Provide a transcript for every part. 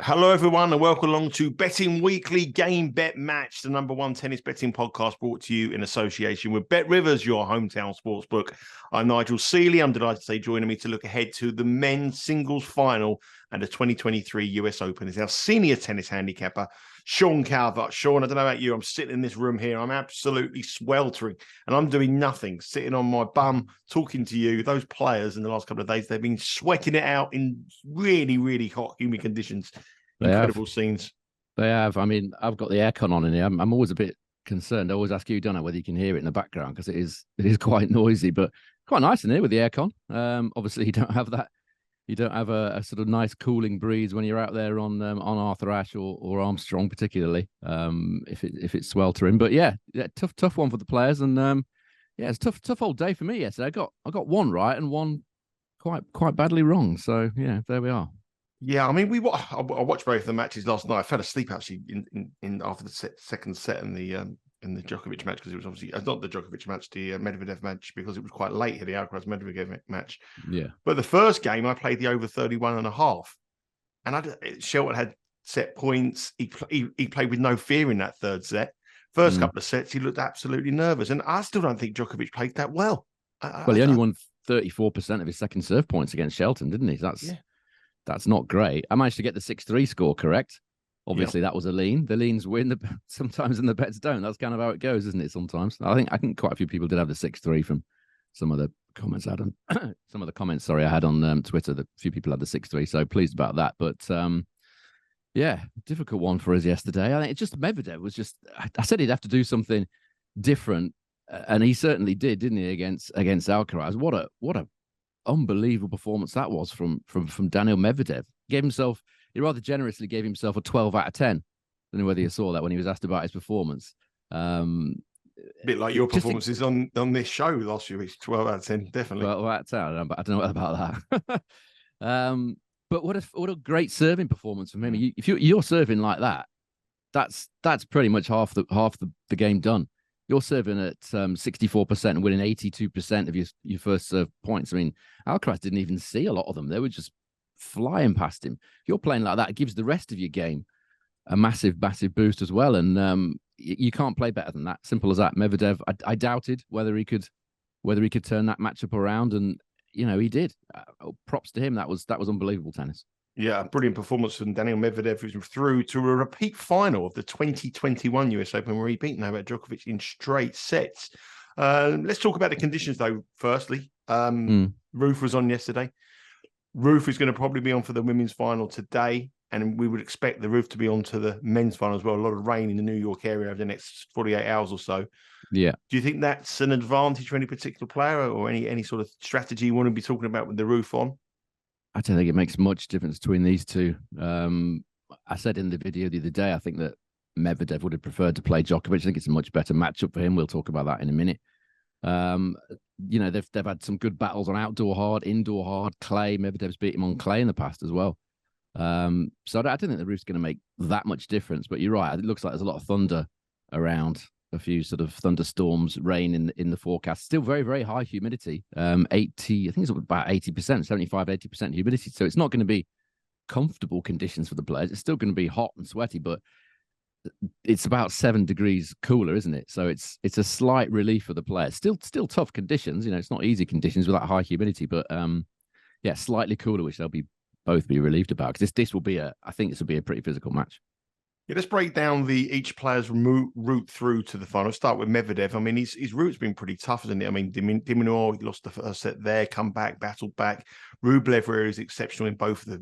Hello, everyone, and welcome along to Betting Weekly Game Bet Match, the number one tennis betting podcast brought to you in association with Bet Rivers, your hometown sportsbook. I'm Nigel Seeley. I'm delighted to say joining me to look ahead to the men's singles final and the 2023 US Open is our senior tennis handicapper, Sean Calvert. Sean, I don't know about you. I'm sitting in this room here. I'm absolutely sweltering and I'm doing nothing, sitting on my bum, talking to you. Those players in the last couple of days, they've been sweating it out in really, really hot, humid conditions. They have. Incredible scenes. They have. I mean, I've got the aircon on in here. I'm always a bit concerned. I always ask you, don't I, whether you can hear it in the background because it is quite noisy, but quite nice in here with the aircon. Obviously, you don't have that. You don't have a sort of nice cooling breeze when you're out there on Arthur Ashe or Armstrong, particularly if it's sweltering. But yeah, tough one for the players, and yeah, it's tough old day for me yesterday. I got one right and one quite badly wrong. So yeah, there we are. Yeah, I mean, I watched both of the matches last night. I fell asleep actually in after the second set in the Djokovic match because it was obviously not the Djokovic match, the Medvedev match because it was quite late here, the Alcaraz Medvedev match. Yeah. But the first game I played the over 31.5, and Shelton had set points. He played with no fear in that third set. First couple of sets, he looked absolutely nervous, and I still don't think Djokovic played that well. Well, he only won 34% of his second serve points against Shelton, didn't he? That's not great. I managed to get the 6-3 score correct. Obviously, that was a lean. The leans win sometimes, and the bets don't. That's kind of how it goes, isn't it? Sometimes I think quite a few people did have the 6-3 from some of the comments I had on some of the comments. Sorry, I had on Twitter. That a few people had the 6-3, so pleased about that. But yeah, difficult one for us yesterday. I think it's just Medvedev was just. I said he'd have to do something different, and he certainly did, didn't he? Against Alcaraz. What a unbelievable performance that was from Daniil Medvedev. He rather generously gave himself a 12 out of 10. I don't know whether you saw that when he was asked about his performance. A bit like your performances on this show last few weeks. 12 out of 10, definitely. 12 out of 10. I don't know about that. But what a great serving performance from him. If you're serving like that, that's pretty much half the game done. You're serving at 64% and winning 82% of your first serve points. I mean, Alcaraz didn't even see a lot of them. They were just flying past him. If you're playing like that, it gives the rest of your game a massive boost as well. And you can't play better than that. Simple as that. Medvedev, I doubted whether he could turn that matchup around, and he did. Props to him. That was unbelievable tennis. Yeah, brilliant performance from Daniil Medvedev, who's through to a repeat final of the 2021 US Open, where he beat Novak Djokovic in straight sets. Let's talk about the conditions, though, firstly. Ruth was on yesterday. Ruth is going to probably be on for the women's final today, and we would expect the Ruth to be on to the men's final as well. A lot of rain in the New York area over the next 48 hours or so. Yeah. Do you think that's an advantage for any particular player or any sort of strategy you want to be talking about with the Ruth on? I don't think it makes much difference between these two. I said in the video the other day, I think that Medvedev would have preferred to play Djokovic. I think it's a much better matchup for him. We'll talk about that in a minute. They've had some good battles on outdoor hard, indoor hard, clay. Medvedev's beat him on clay in the past as well. So I don't think the roof's going to make that much difference. But you're right. It looks like there's a lot of thunder around. A few sort of thunderstorms, rain in the forecast. Still very, very high humidity. 80, I think it's about 80%, 75, 80% humidity. So it's not going to be comfortable conditions for the players. It's still going to be hot and sweaty, but it's about 7 degrees cooler, isn't it? So it's a slight relief for the players. Still tough conditions. It's not easy conditions with that high humidity, but yeah, slightly cooler, which they'll both be relieved about, because this will be I think this will be a pretty physical match. Yeah, let's break down each player's route through to the final. Start with Medvedev. I mean, his route's been pretty tough, isn't it? I mean, Diminor lost the first set there, come back, battled back. Rublev, where he was exceptional in both of the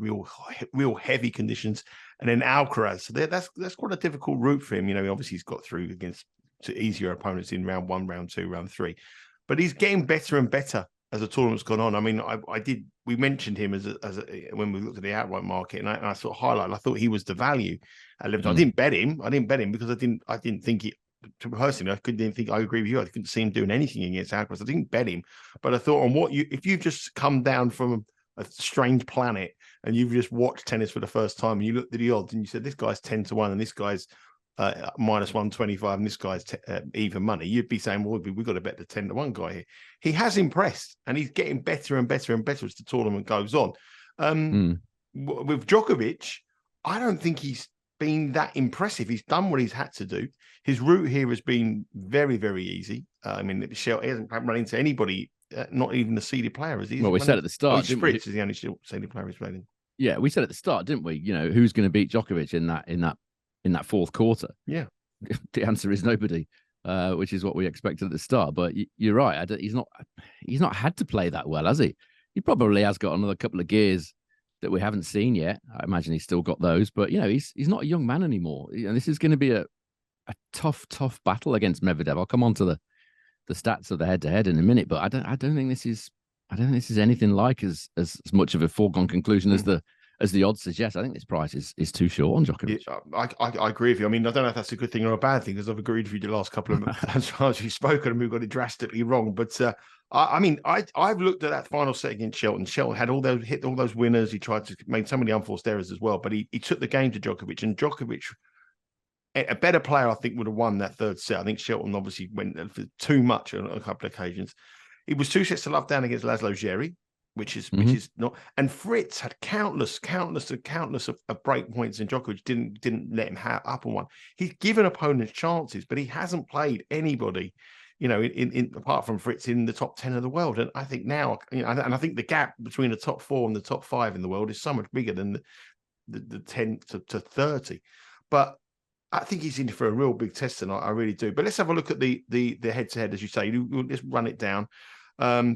real heavy conditions, and then Alcaraz. So that's quite a difficult route for him. Obviously he's got through against easier opponents in round 1, round 2, round 3, but he's getting better and better as the tournament's gone on. I mean, we mentioned him as when we looked at the outright market, and I sort of highlighted. I thought he was the value at 11. I didn't bet him because I didn't think it. Personally, I agree with you. I couldn't see him doing anything against Alcaraz. I didn't bet him, but I thought if you've just come down from a strange planet and you've just watched tennis for the first time and you looked at the odds and you said this guy's 10-1 and this guy's minus 125 and this guy's even money, you'd be saying, well, we've got to bet the 10-1 guy here. He has impressed and he's getting better and better and better as the tournament goes on. With Djokovic, I don't think he's been that impressive. He's done what he's had to do. His route here has been very, very easy. I mean, he hasn't run into anybody, not even the seeded player. Well, we said at the start, didn't we? Fritz is the only seeded player he's played in. Yeah, we said at the start, didn't we? You know, who's going to beat Djokovic in that fourth quarter? Yeah, the answer is nobody, which is what we expected at the start. But you're right. He's not had to play that well, has he? He probably has got another couple of gears that we haven't seen yet. I imagine he's still got those, but you know, he's not a young man anymore. And this is going to be a tough battle against Medvedev. I'll come on to the stats of the head-to-head in a minute, but I don't think this is anything like as much of a foregone conclusion as the odds suggest. I think this price is too short on Djokovic. I agree with you. I mean, I don't know if that's a good thing or a bad thing, because I've agreed with you the last couple of as far as you've spoken, and we've got it drastically wrong. But I've looked at that final set against Shelton. Shelton had hit all those winners. He tried to make so many unforced errors as well, but he took the game to Djokovic, and Djokovic, a better player, I think, would have won that third set. I think Shelton obviously went for too much on a couple of occasions. It was 2 sets to love down against Laszlo Djere, which is not. And Fritz had countless of break points, and Djokovic didn't let him up on one. He's given opponents chances, but he hasn't played anybody, you know, in apart from Fritz, in the top 10 of the world. And I think now, you know, and I think the gap between the top 4 and the top 5 in the world is so much bigger than the 10 to 30. But I think he's in for a real big test tonight. I really do. But let's have a look at the head-to-head, as you say. Let's run it down.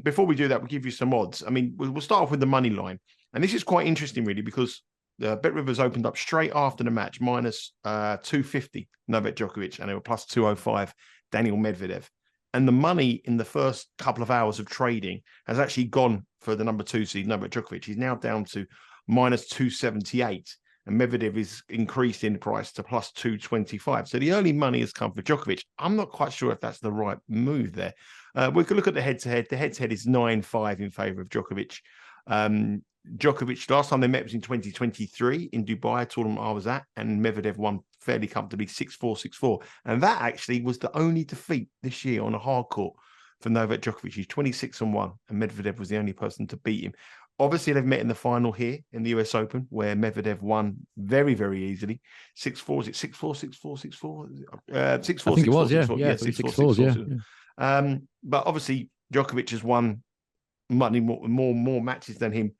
Before we do that, we'll give you some odds. I mean, we'll start off with the money line. And this is quite interesting, really, because Bet Rivers opened up straight after the match, minus 250 Novak Djokovic, and they were plus 205 Daniil Medvedev. And the money in the first couple of hours of trading has actually gone for the number 2 seed, Novak Djokovic. He's now down to minus 278. And Medvedev is increased in price to plus 225. So the early money has come for Djokovic. I'm not quite sure if that's the right move there. We could look at the head-to-head. The head-to-head is 9-5 in favour of Djokovic. Djokovic, last time they met was in 2023 in Dubai, a tournament I was at, and Medvedev won fairly comfortably 6-4, 6-4. And that actually was the only defeat this year on a hard court for Novak Djokovic. He's 26-1, and Medvedev was the only person to beat him. Obviously, they've met in the final here in the US Open, where Medvedev won very, very easily. 6-4, is it 6-4, 6-4, 6-4? 6-4, I think 6-4, it was, 6-4. yeah. 6-4, yeah. But obviously, Djokovic has won more matches than him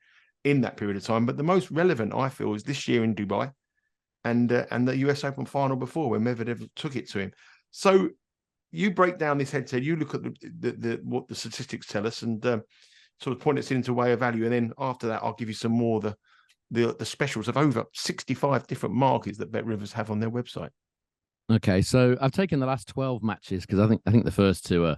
in that period of time. But the most relevant, I feel, is this year in Dubai and the US Open final before, where Medvedev took it to him. So you break down this head-to-head, you look at what the statistics tell us, and sort of point us into a way of value. And then after that, I'll give you some more the specials of over 65 different markets that Bet Rivers have on their website. Okay, so I've taken the last 12 matches because I think the first 2 are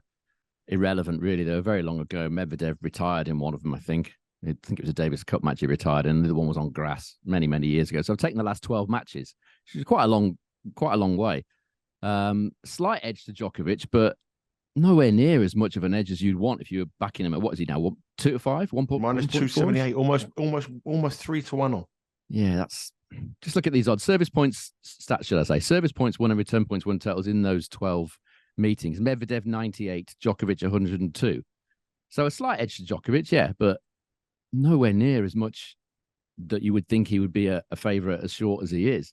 irrelevant, really. They were very long ago. Medvedev retired in one of them, I think. I think it was a Davis Cup match he retired, and the other one was on grass many, many years ago. So I've taken the last 12 matches, which is quite a long way. Slight edge to Djokovic, but nowhere near as much of an edge as you'd want if you were backing him at, what is he now, 2-5? Minus 278, almost 3-1 on. Yeah, that's... Just look at these odds. Service points stats, should I say. Service points won and return points won totals in those 12 meetings. Medvedev 98, Djokovic 102. So a slight edge to Djokovic, yeah, but nowhere near as much that you would think he would be a favourite as short as he is.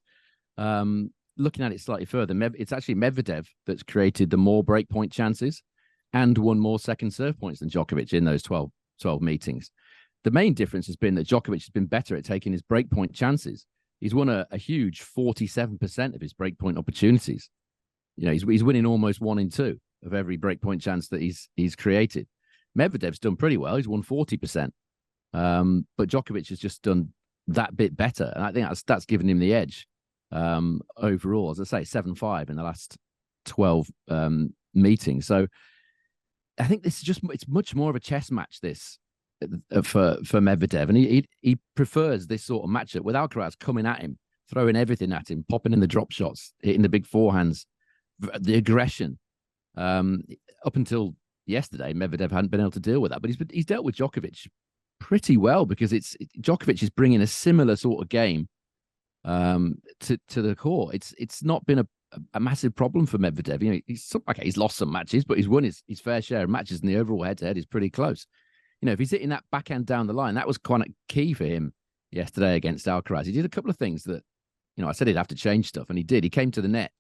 Looking at it slightly further, it's actually Medvedev that's created the more breakpoint chances and won more second serve points than Djokovic in those 12 meetings. The main difference has been that Djokovic has been better at taking his breakpoint chances. He's won a huge 47% of his breakpoint opportunities. You know, he's winning almost 1 in 2 of every breakpoint chance that he's created. Medvedev's done pretty well. He's won 40%. But Djokovic has just done that bit better. And I think that's given him the edge overall. As I say, 7-5 in the last 12 meetings. So I think this is it's much more of a chess match, this, for Medvedev. And he prefers this sort of matchup with Alcaraz coming at him, throwing everything at him, popping in the drop shots, hitting the big forehands, the aggression. Up until yesterday, Medvedev hadn't been able to deal with that, but he's dealt with Djokovic pretty well, because Djokovic is bringing a similar sort of game to the court. It's not been a massive problem for Medvedev. You know, he's lost some matches, but he's won his fair share of matches, and the overall head-to-head is pretty close. You know, if he's hitting that backhand down the line, that was quite key for him yesterday against Alcaraz. He did a couple of things that I said he'd have to change stuff, and he did. He came to the net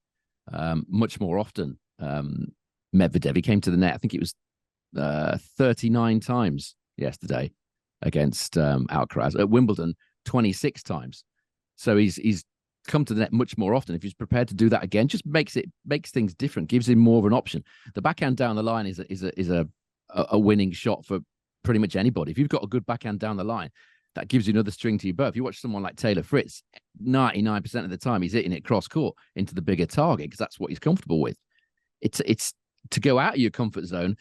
much more often. Medvedev, he came to the net. I think it was 39 times yesterday against Alcaraz. At Wimbledon, 26 times. So he's come to the net much more often. If he's prepared to do that again, just makes things different, gives him more of an option. The backhand down the line is a winning shot for pretty much anybody. If you've got a good backhand down the line, that gives you another string to your bow. If you watch someone like Taylor Fritz, 99% of the time he's hitting it cross court into the bigger target because that's what he's comfortable with. It's to go out of your comfort zone,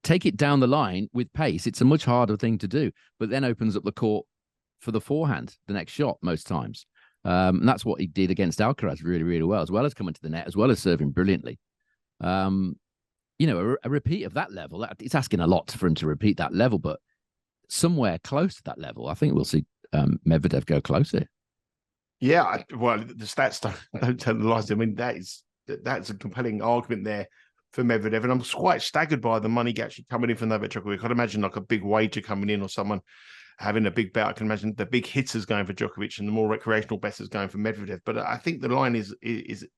take it down the line with pace. It's a much harder thing to do, but then opens up the court for the forehand, the next shot most times. And that's what he did against Alcaraz really, really well as coming to the net, as well as serving brilliantly. A repeat of that level, it's asking a lot for him to repeat that level, but somewhere close to that level, I think we'll see Medvedev go closer. Yeah, well, the stats don't tell the lies. I mean, that's a compelling argument there for Medvedev, and I'm quite staggered by the money actually coming in from Novak Djokovic. I'd imagine like a big wager coming in or someone having a big bet. I can imagine the big hitters going for Djokovic and the more recreational bettors going for Medvedev. But I think the line is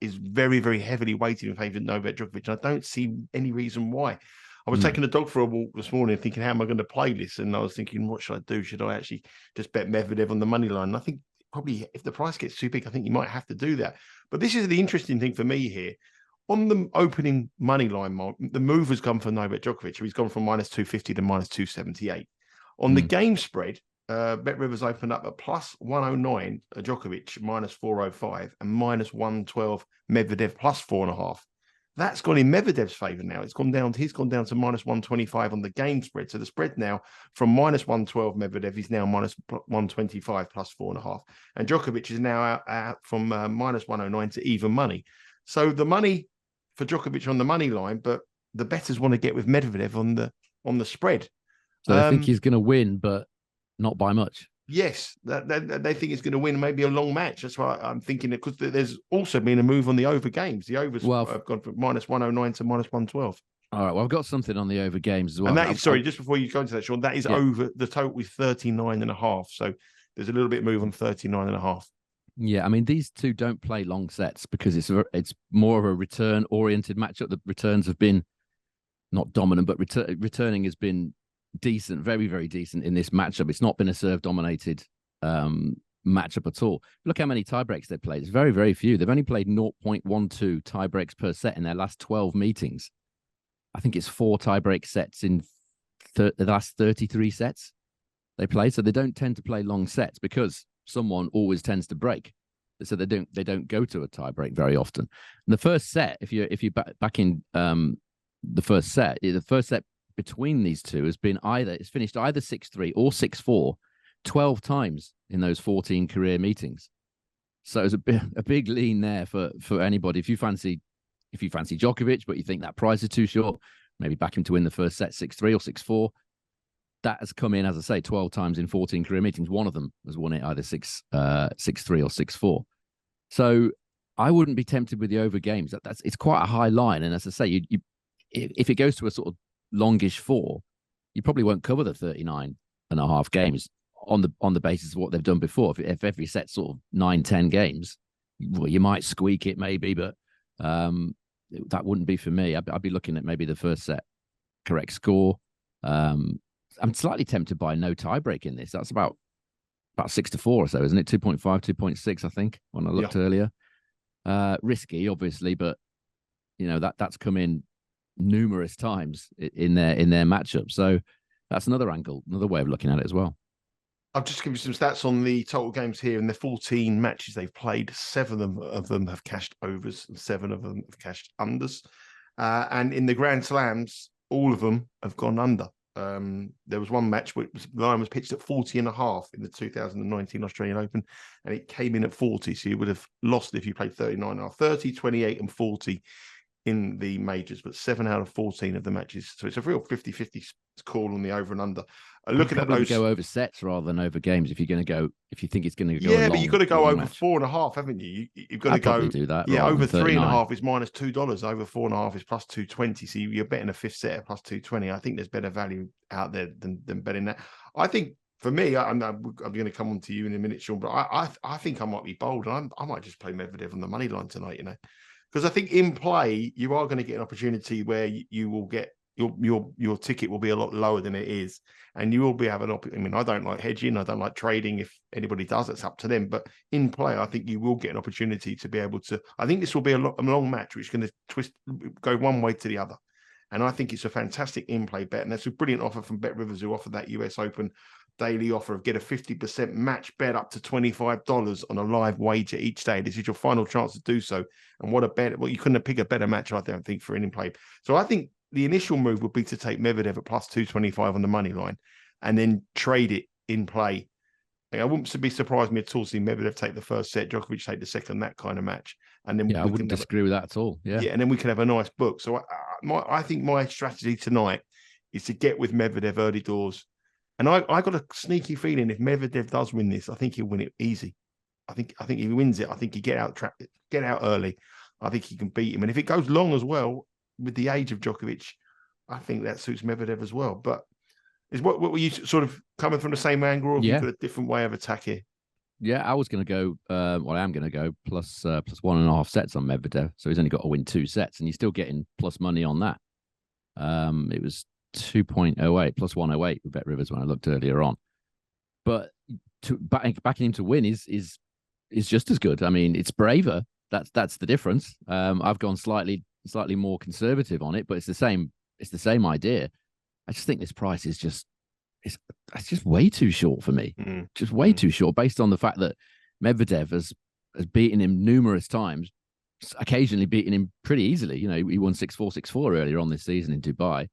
very, very heavily weighted in favour of Novak Djokovic, and I don't see any reason why. I was taking the dog for a walk this morning thinking, how am I going to play this? And I was thinking, what should I do? Should I actually just bet Medvedev on the money line? And I think probably if the price gets too big, I think you might have to do that. But this is the interesting thing for me here. On the opening money line, Mark, the move has come for Novak Djokovic. He's gone from minus 250 to minus 278. On the game spread, Bet Rivers opened up at plus 109, Djokovic minus 405, and minus 112, Medvedev plus 4.5. That's gone in Medvedev's favour now. He's gone down to minus 125 on the game spread. So the spread now from minus 112 Medvedev is now minus 125 plus 4.5. And Djokovic is now out from minus 109 to even money. So the money for Djokovic on the money line, but the bettors want to get with Medvedev on the spread. So I think he's going to win, but not by much. Yes, they think it's going to win maybe a long match. That's why I'm thinking, because there's also been a move on the over games. The overs have gone from minus 109 to minus 112. All right, well, I've got something on the over games as well. And that is, just before you go into that, Sean, that is over. The total is 39.5. So there's a little bit of move on 39.5. Yeah, I mean, these two don't play long sets because it's more of a return-oriented matchup. The returns have been not dominant, but returning has been decent, very, very decent in this matchup. It's not been a serve-dominated matchup at all. Look how many tiebreaks they've played. It's very, very few. They've only played 0.12 tiebreaks per set in their last 12 meetings. I think it's 4 tiebreak sets in the last 33 sets they play. So they don't tend to play long sets because someone always tends to break. So they don't go to a tiebreak very often. And the first set, if you back in the first set between these two has been it's finished either 6-3 or 6-4 12 times in those 14 career meetings. So it's a big lean there for anybody. If you fancy Djokovic, but you think that price is too short, maybe back him to win the first set 6-3 or 6-4. That has come in, as I say, 12 times in 14 career meetings. One of them has won it either 6-3 or 6-4. So I wouldn't be tempted with the over games. It's quite a high line, and as I say, if it goes to a sort of longish 4, you probably won't cover the 39.5 games on the basis of what they've done before. If every set's sort of 9-10 games, well, you might squeak it maybe, but that wouldn't be for me. I'd be looking at maybe the first set correct score. I'm slightly tempted by no tiebreak in this. That's about 6-4 or so, isn't it? 2.5, 2.6, I think, when I looked earlier. Risky, obviously, but that's come in numerous times in their matchup. So that's another angle, another way of looking at it as well. I'll just give you some stats on the total games here. In the 14 matches they've played, 7 of them have cashed overs and 7 of them have cashed unders. And in the Grand Slams, all of them have gone under. There was one match where the line was pitched at 40.5 in the 2019 Australian Open, and it came in at 40. So you would have lost if you played 39.5, 30, 28, and 40 in the majors, but 7 out of 14 of the matches. So it's a real 50-50 call on the over and under. Looking at those, go over sets rather than over games if you think it's going to go. Yeah, but you've got to go over 4.5, haven't you? You've got to go. Do that. Yeah, over 3.5 is minus $2. Over 4.5 is plus 220. So you're betting a fifth set at plus 220. I think there's better value out there than betting that. I think For me, I'm going to come on to you in a minute, Sean, but I think I might be bold. And I might just play Medvedev on the money line tonight, because I think in play, you are going to get an opportunity where you will get your ticket will be a lot lower than it is. And you will be having I mean, I don't like hedging. I don't like trading. If anybody does, it's up to them. But in play, I think you will get an opportunity to be able to. I think this will be a long match, which is going to go one way to the other. And I think it's a fantastic in-play bet. And that's a brilliant offer from Bet Rivers, who offer that US Open daily offer of get a 50% match bet up to $25 on a live wager each day. This is your final chance to do so. And what a bet. Well, you couldn't have picked a better match, I don't think, for an in-play. So I think the initial move would be to take Medvedev at plus 225 on the money line and then trade it in play. I wouldn't be surprised me at all seeing Medvedev take the first set, Djokovic take the second, that kind of match. And then I wouldn't disagree with that at all. Yeah, and then we could have a nice book. So I think my strategy tonight is to get with Medvedev early doors. And I got a sneaky feeling if Medvedev does win this, I think he'll win it easy. I think he wins it. I think he get out early. I think he can beat him. And if it goes long as well, with the age of Djokovic, I think that suits Medvedev as well. But what were you sort of coming from the same angle, or have you got a different way of attack here? Yeah, I was going to go. I am going to go plus 1.5 sets on Medvedev. So he's only got to win 2 sets, and you're still getting plus money on that. It was 2.08 plus 108 with Bet Rivers when I looked earlier on. But backing him to win is just as good. I mean, it's braver. That's the difference. I've gone slightly more conservative on it, but it's the same idea. I just think this price is just way too short for me. Just way too short, based on the fact that Medvedev has beaten him numerous times, occasionally beating him pretty easily. He won 6-4, 6-4 earlier on this season in Dubai.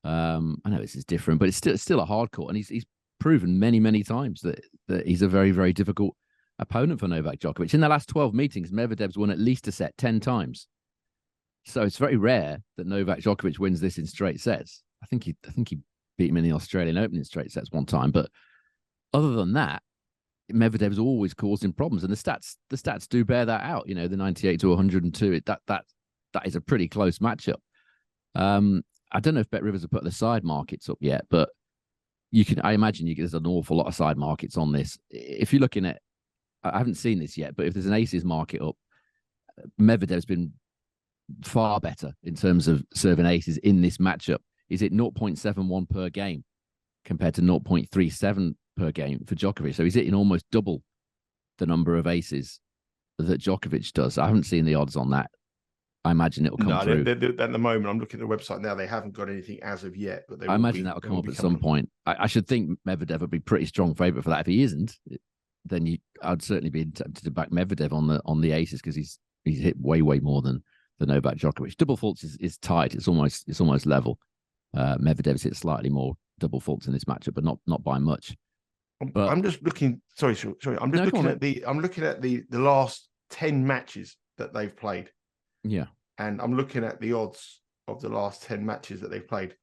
I know this is different, but it's still a hard court, and he's proven many times that he's a very, very difficult opponent for Novak Djokovic. In the last 12 meetings, Medvedev's won at least a set 10 times. So it's very rare that Novak Djokovic wins this in straight sets. I think he beat him in the Australian Open in straight sets one time, but other than that, Medvedev's always caused him problems, and the stats do bear that out. The 98 to 102. That is a pretty close matchup. I don't know if Bet Rivers have put the side markets up yet, but I imagine there's an awful lot of side markets on this. If you're looking at, I haven't seen this yet, but if there's an aces market up, Medvedev's been far better in terms of serving aces in this matchup. Is it 0.71 per game compared to 0.37 per game for Djokovic? So he's hitting almost double the number of aces that Djokovic does. I haven't seen the odds on that. I imagine it'll come through. At the moment, I'm looking at the website now. They haven't got anything as of yet, but I imagine that'll come up at some point. I should think Medvedev would be pretty strong favourite for that. If he isn't, then I'd certainly be tempted to back Medvedev on the aces, because he's hit way more than the Novak Djokovic. Double faults is tight. It's almost level. Medvedev's hit slightly more double faults in this matchup, but not by much. But I'm just looking. Sorry. I'm looking at the last 10 matches that they've played. Yeah. And I'm looking at the odds of the last 10 matches that they've played.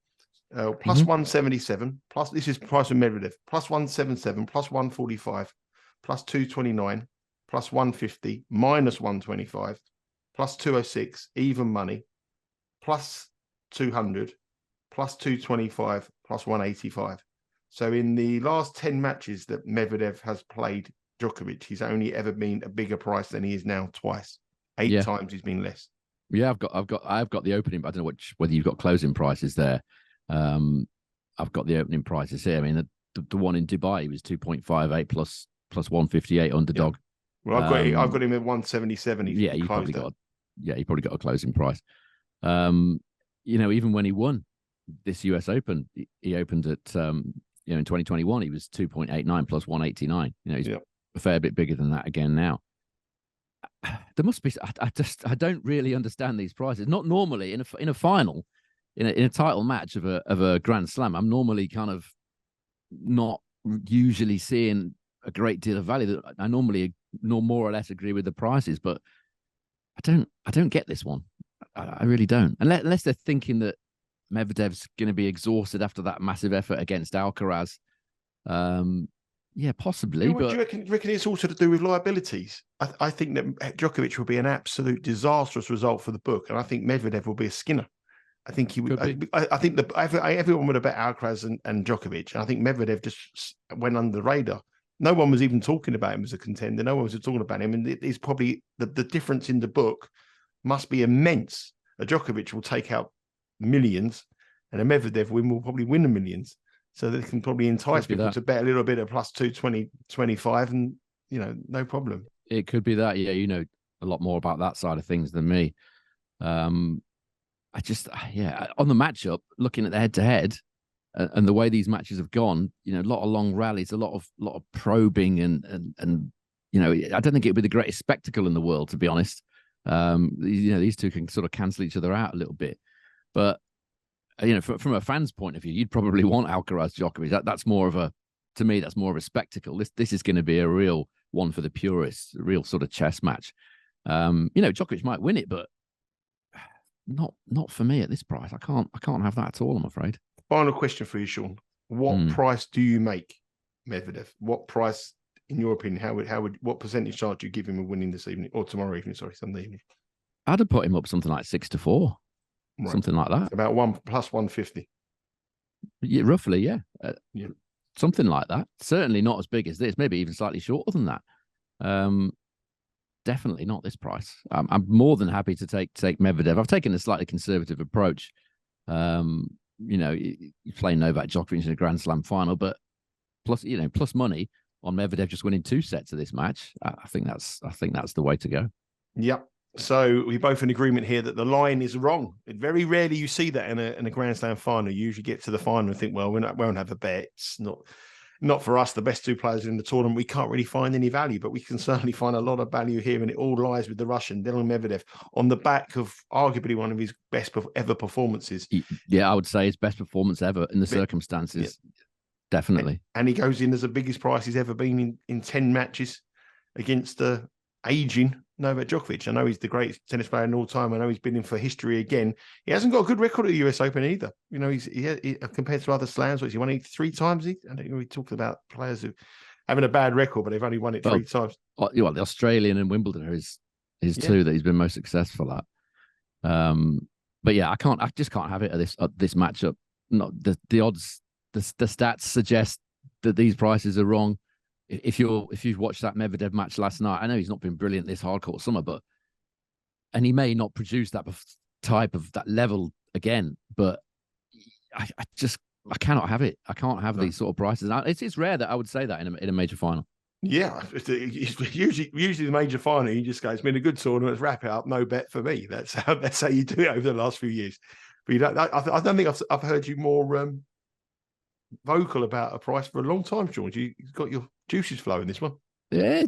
Plus 177, plus this is price of Medvedev, plus 177, plus 145, plus 229, plus 150, minus 125, plus 206, even money, plus 200, plus 225, plus 185. So in the last 10 matches that Medvedev has played Djokovic, he's only ever been a bigger price than he is now twice. 8 times he's been less. Yeah, I've got the opening, but I don't know whether you've got closing prices there. I've got the opening prices here. I mean, the one in Dubai was 2.58 plus 158 underdog. Yeah. Well, I've got him at 177. You probably got a closing price. Even when he won this US Open, he opened at in 2021, he was 2.89 plus 189. He's a fair bit bigger than that again now. There must be. I don't really understand these prices. Not normally in a final, in a title match of a Grand Slam. I'm normally kind of not usually seeing a great deal of value. I normally more or less agree with the prices, but I don't get this one. I really don't. Unless they're thinking that Medvedev's going to be exhausted after that massive effort against Alcaraz. Yeah, possibly. Do you reckon it's also to do with liabilities? I think that Djokovic will be an absolute disastrous result for the book, and I think Medvedev will be a skinner. I think he would. I think everyone would have bet Alcaraz and Djokovic. And I think Medvedev just went under the radar. No one was even talking about him as a contender. No one was talking about him. And it's probably the difference in the book must be immense. A Djokovic will take out millions, and a Medvedev win will probably win the millions. So they can probably entice people to bet a little bit at plus 220, 25, and no problem. It could be that. Yeah, you know a lot more about that side of things than me. On the matchup, looking at the head-to-head and the way these matches have gone, a lot of long rallies, a lot of probing, and I don't think it would be the greatest spectacle in the world, to be honest. These two can sort of cancel each other out a little bit, but from a fan's point of view, you'd probably want Alcaraz Djokovic. That's more of a spectacle. This is going to be a real one for the purists, a real sort of chess match. Djokovic might win it, but not for me at this price. I can't have that at all, I'm afraid. Final question for you, Sean. What price do you make Medvedev? What price, in your opinion, what percentage chance do you give him of winning this evening, or tomorrow evening? Sorry, Sunday evening. I'd have put him up something like 6-4, right. Something like that. About 1 plus 150. Yeah, roughly, yeah. Something like that. Certainly not as big as this. Maybe even slightly shorter than that. Definitely not this price. I'm more than happy to take Medvedev. I've taken a slightly conservative approach. You play Novak Djokovic in a Grand Slam final, but plus money on Medvedev just winning 2 sets of this match. I think that's the way to go. Yep. So we both in agreement here that the line is wrong. Very rarely you see that in a Grand Slam final. You usually get to the final and think, well, we won't have a bet. It's not for us, the best 2 players in the tournament. We can't really find any value, but we can certainly find a lot of value here, and it all lies with the Russian, Daniil Medvedev, on the back of arguably one of his best ever performances. Yeah, I would say his best performance ever in the circumstances. Yeah. Definitely. And he goes in as the biggest price he's ever been in 10 matches against the aging Novak Djokovic. I know he's the greatest tennis player in all time. I know he's been in for history again. He hasn't got a good record at the US Open either. He compared to other slams, he won it 3 times. I don't know, we talked about players who having a bad record, but they've only won it 3 times. The Australian and Wimbledon are his 2 that he's been most successful at. But yeah, I just can't have it at this matchup. Not the odds, the stats suggest that these prices are wrong. If you've watched that Medvedev match last night, I know he's not been brilliant this hardcourt summer, and he may not produce that type of that level again. But I cannot have it. I can't have these sort of prices. It's rare that I would say that in a major final. Yeah, usually the major final, you just go, it's been a good tournament, let's wrap it up. No bet for me. That's how you do it over the last few years. But I don't think I've heard you more vocal about a price for a long time, George. You've got your juices flowing this one. Yeah,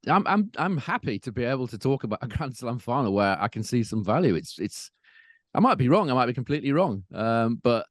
I'm happy to be able to talk about a Grand Slam final where I can see some value. It's I might be wrong, I might be completely wrong, but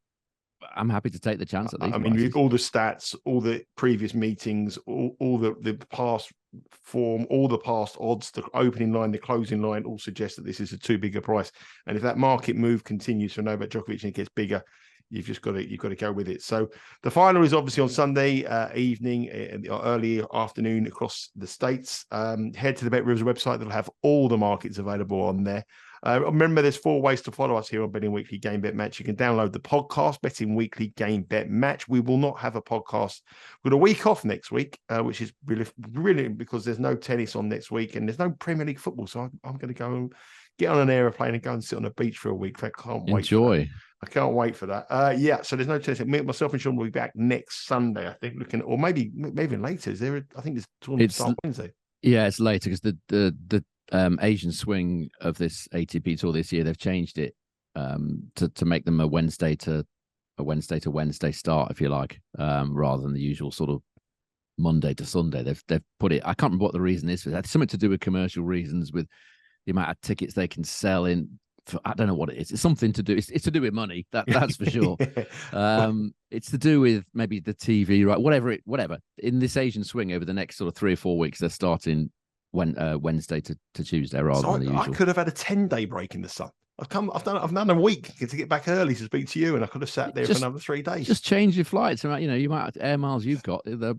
I'm happy to take the chance at these prices. All the stats, all the previous meetings, all the past form, all the past odds, the opening line, the closing line, all suggest that this is a too big a price. And if that market move continues for Novak Djokovic and it gets bigger, you've got to go with it. So the final is obviously on Sunday evening, early afternoon across the States. Head to the Bet Rivers website. They'll have all the markets available on there. Remember, there's 4 ways to follow us here on Betting Weekly Game Bet Match. You can download the podcast, Betting Weekly Game Bet Match. We will not have a podcast. We've got a week off next week, which is really brilliant because there's no tennis on next week and there's no Premier League football. So I'm going to go and get on an aeroplane and go and sit on a beach for a week. I can't wait. Enjoy. I can't wait for that. So there's no tennis. Myself and Sean will be back next Sunday, I think, or maybe even later. I think this tournament starts Wednesday. Yeah, it's later because the Asian swing of this ATP tour this year, they've changed it to make them a Wednesday to Wednesday start, if you like, rather than the usual sort of Monday to Sunday. They've put it. I can't remember what the reason is for that. It's something to do with commercial reasons, with the amount of tickets they can sell in. I don't know what it is. It's something to do. It's to do with money. That's for sure. It's to do with maybe the TV, right? Whatever. In this Asian swing over the next sort of 3 or 4 weeks, they're starting Wednesday to Tuesday rather than the usual. I could have had a 10-day break in the sun. I've done a week to get back early to speak to you, and I could have sat there for another 3 days. Just change your flights. You might have air miles you've got. They're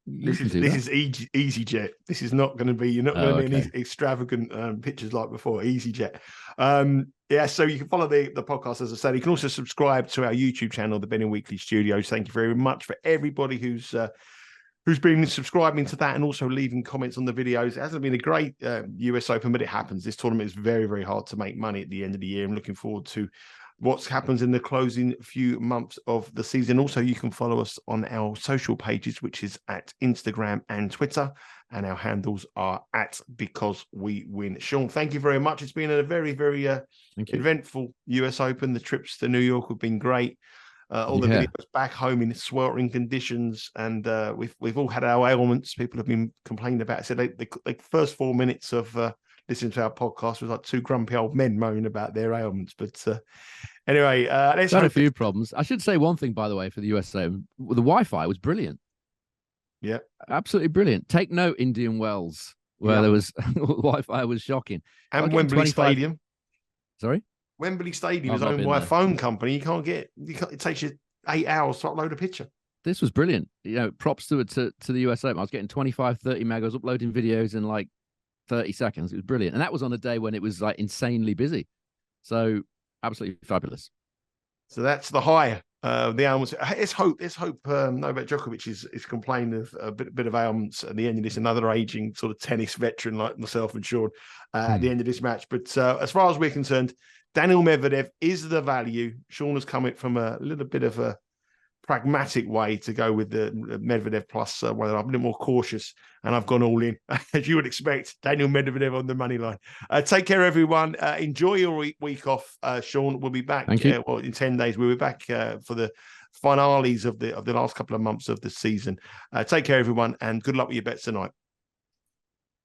You can do this that. is EasyJet. This is not going to be. You're not going to be any extravagant pictures like before. EasyJet. Yeah. So you can follow the podcast, as I said. You can also subscribe to our YouTube channel, the Betting Weekly Studios. Thank you very much for everybody who's been subscribing to that and also leaving comments on the videos. It hasn't been a great US Open, but it happens. This tournament is very, very hard to make money at the end of the year. I'm looking forward to what happens in the closing few months of the season. Also, you can follow us on our social pages, which is at Instagram and Twitter, and our handles are at Because We Win. Sean, thank you very much. It's been a very, very eventful US Open. The trips to New York have been great. All the videos back home in sweltering conditions, and we've all had our ailments. People have been complaining about it. So the first 4 minutes of listening to our podcast was like two grumpy old men moaning about their ailments. But anyway, let's had a few problems. I should say one thing, by the way, for the USA. The Wi-Fi was brilliant. Yeah, absolutely brilliant. Take note, Indian Wells, where there was Wi-Fi was shocking. And Wembley Stadium. Sorry? Wembley Stadium is owned by a phone company. It takes you 8 hours to upload a picture. This was brilliant. Props to the US Open. I was getting 25, 30 meg. I was uploading videos in like 30 seconds. It was brilliant. And that was on a day when it was like insanely busy. So absolutely fabulous. So that's the high. The ailments. Let's hope Novak Djokovic is complaining of a bit of ailments at the end of this. Another aging sort of tennis veteran like myself and Sean at the end of this match. But as far as we're concerned, Daniil Medvedev is the value. Sean has come from a little bit of a pragmatic way to go with the Medvedev plus one. I'm a bit more cautious, and I've gone all in, as you would expect. Daniil Medvedev on the money line. Take care, everyone. Enjoy your week off. Sean, we'll be back in 10 days. We'll be back for the finales of the last couple of months of the season. Take care, everyone, and good luck with your bets tonight.